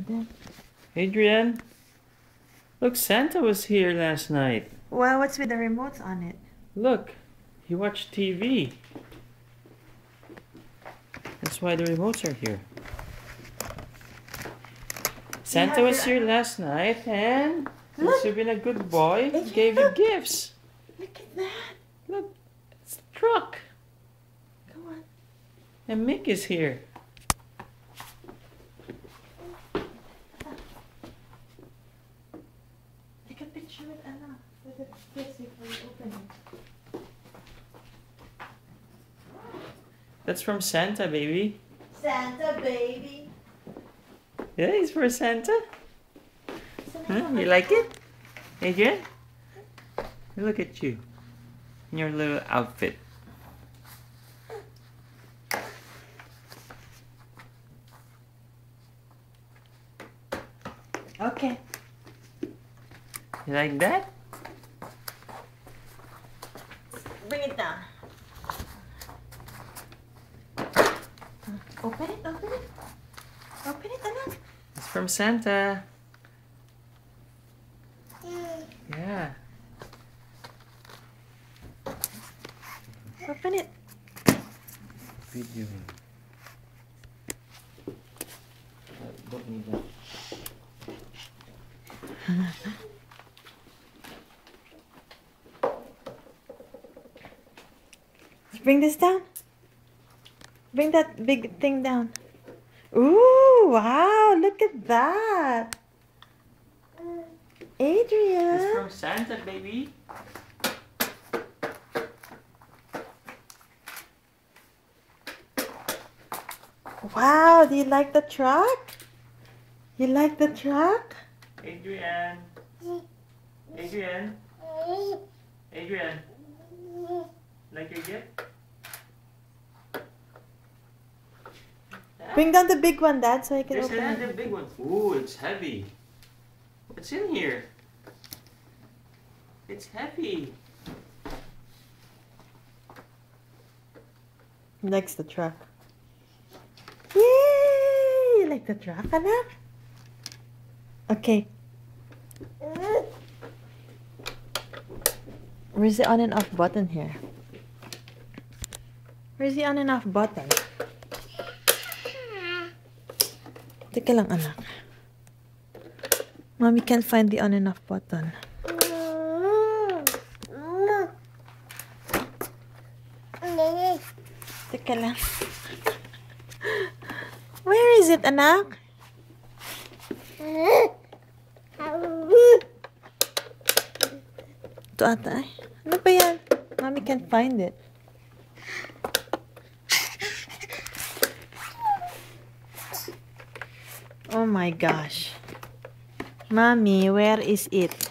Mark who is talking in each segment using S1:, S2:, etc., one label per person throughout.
S1: then.
S2: Adrian, look, Santa was here last night.
S1: Well, what's with the remotes on it?
S2: Look, he watched TV. That's why the remotes are here. Santa was here last night and since you've been a good boy, he gave you gifts.
S1: Look at that.
S2: Look, it's a truck.
S1: Come on.
S2: And Mick is here.
S1: Take a picture with Anna. With the gifts before you open it.
S2: That's from Santa, baby.
S1: Santa, baby.
S2: Yeah, it's for Santa. You like it? Adrian? Look at you. In your little outfit.
S1: Okay.
S2: You like that?
S1: Bring it down. Open it, open it. Open it, Anna.
S2: It's from Santa. Yeah.
S1: Open it.
S2: Video. Don't need that.
S1: Bring this down. Bring that big thing down. Ooh, wow, look at that. Adrian.
S2: It's from Santa, baby.
S1: Wow, do you like the truck? You like the truck?
S2: Adrian. Adrian. Adrian. Like your gift?
S1: Bring down the big one, Dad, so I can
S2: There's
S1: open
S2: another
S1: it.
S2: big one. Ooh, it's heavy. What's in here? It's heavy.
S1: He likes the truck. Yay! You like the truck, Anna? Okay. Where's the on and off button here? Where's the on and off button? Teka lang, anak. Mommy can't find the on and off button. Teka lang. Where is it, anak? Ito ata eh. Ano ba yan? Mommy can't find it. Oh my gosh. Mommy, where is it?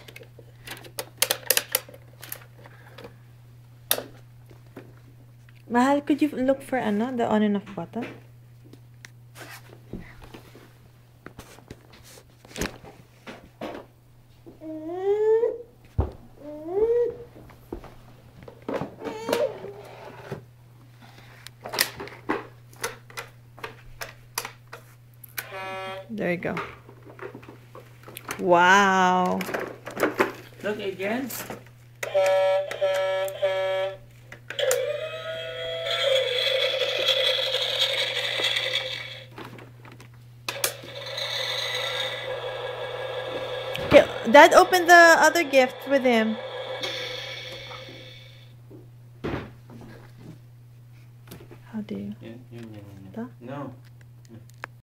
S1: Mahal, could you look for the on and off button? There you go. Wow.
S2: Look again.
S1: Okay, Dad opened the other gift with him. How do you?
S2: Yeah,
S1: Ito?
S2: no.